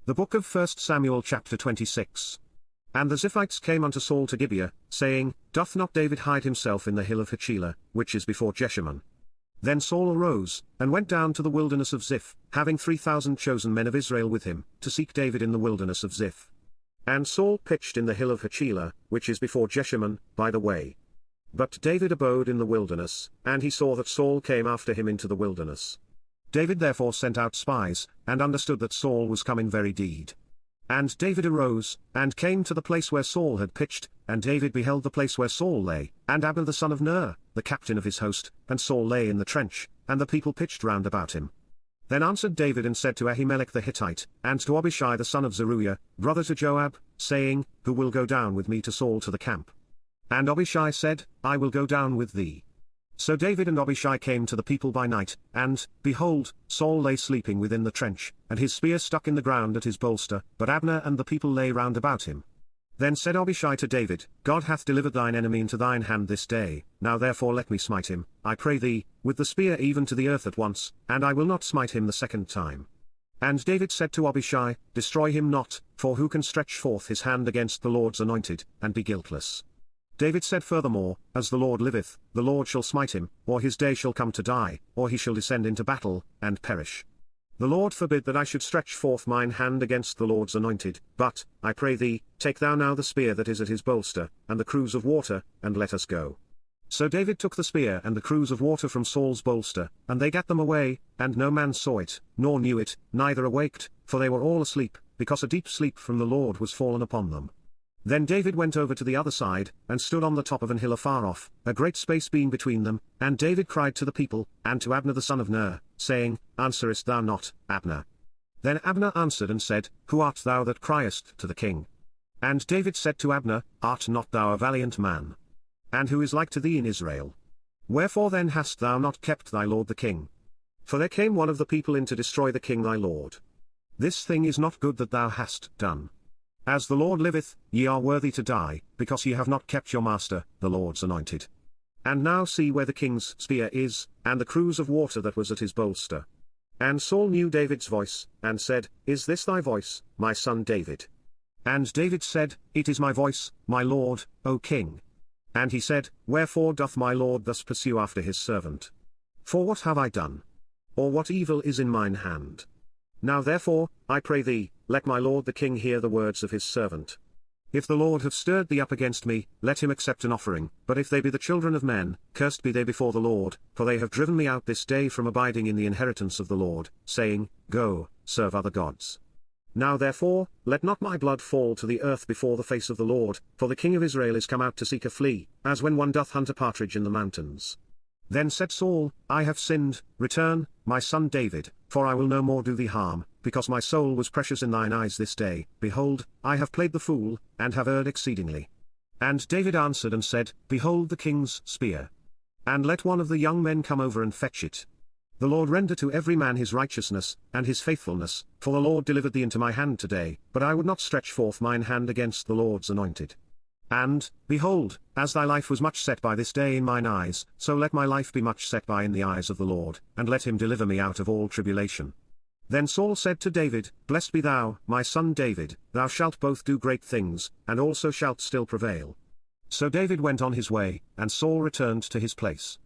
The book of 1 Samuel chapter 26. And the Ziphites came unto Saul to Gibeah, saying, Doth not David hide himself in the hill of Hachilah, which is before Jeshimon? Then Saul arose, and went down to the wilderness of Ziph, having 3,000 chosen men of Israel with him, to seek David in the wilderness of Ziph. And Saul pitched in the hill of Hachilah, which is before Jeshimon, by the way. But David abode in the wilderness, and he saw that Saul came after him into the wilderness. David therefore sent out spies, and understood that Saul was come in very deed. And David arose, and came to the place where Saul had pitched, and David beheld the place where Saul lay, and Abner the son of Ner, the captain of his host, and Saul lay in the trench, and the people pitched round about him. Then answered David and said to Ahimelech the Hittite, and to Abishai the son of Zeruiah, brother to Joab, saying, Who will go down with me to Saul to the camp? And Abishai said, I will go down with thee. So David and Abishai came to the people by night, and, behold, Saul lay sleeping within the trench, and his spear stuck in the ground at his bolster, but Abner and the people lay round about him. Then said Abishai to David, God hath delivered thine enemy into thine hand this day, now therefore let me smite him, I pray thee, with the spear even to the earth at once, and I will not smite him the second time. And David said to Abishai, Destroy him not, for who can stretch forth his hand against the Lord's anointed, and be guiltless? David said furthermore, As the Lord liveth, the Lord shall smite him, or his day shall come to die, or he shall descend into battle, and perish. The Lord forbid that I should stretch forth mine hand against the Lord's anointed, but, I pray thee, take thou now the spear that is at his bolster, and the cruse of water, and let us go. So David took the spear and the cruse of water from Saul's bolster, and they gat them away, and no man saw it, nor knew it, neither awaked, for they were all asleep, because a deep sleep from the Lord was fallen upon them. Then David went over to the other side, and stood on the top of an hill afar off, a great space being between them, and David cried to the people, and to Abner the son of Ner, saying, Answerest thou not, Abner? Then Abner answered and said, Who art thou that criest to the king? And David said to Abner, Art not thou a valiant man? And who is like to thee in Israel? Wherefore then hast thou not kept thy lord the king? For there came one of the people in to destroy the king thy lord. This thing is not good that thou hast done. As the Lord liveth, ye are worthy to die, because ye have not kept your master, the Lord's anointed. And now see where the king's spear is, and the cruse of water that was at his bolster. And Saul knew David's voice, and said, Is this thy voice, my son David? And David said, It is my voice, my lord, O king. And he said, Wherefore doth my lord thus pursue after his servant? For what have I done? Or what evil is in mine hand? Now therefore, I pray thee, let my lord the king hear the words of his servant. If the Lord have stirred thee up against me, let him accept an offering, but if they be the children of men, cursed be they before the Lord, for they have driven me out this day from abiding in the inheritance of the Lord, saying, Go, serve other gods. Now therefore, let not my blood fall to the earth before the face of the Lord, for the king of Israel is come out to seek a flea, as when one doth hunt a partridge in the mountains. Then said Saul, I have sinned, return, my son David, for I will no more do thee harm, because my soul was precious in thine eyes this day, behold, I have played the fool, and have erred exceedingly. And David answered and said, Behold the king's spear. And let one of the young men come over and fetch it. The Lord render to every man his righteousness, and his faithfulness, for the Lord delivered thee into my hand today, but I would not stretch forth mine hand against the Lord's anointed. And, behold, as thy life was much set by this day in mine eyes, so let my life be much set by in the eyes of the Lord, and let him deliver me out of all tribulation. Then Saul said to David, Blessed be thou, my son David, thou shalt both do great things, and also shalt still prevail. So David went on his way, and Saul returned to his place.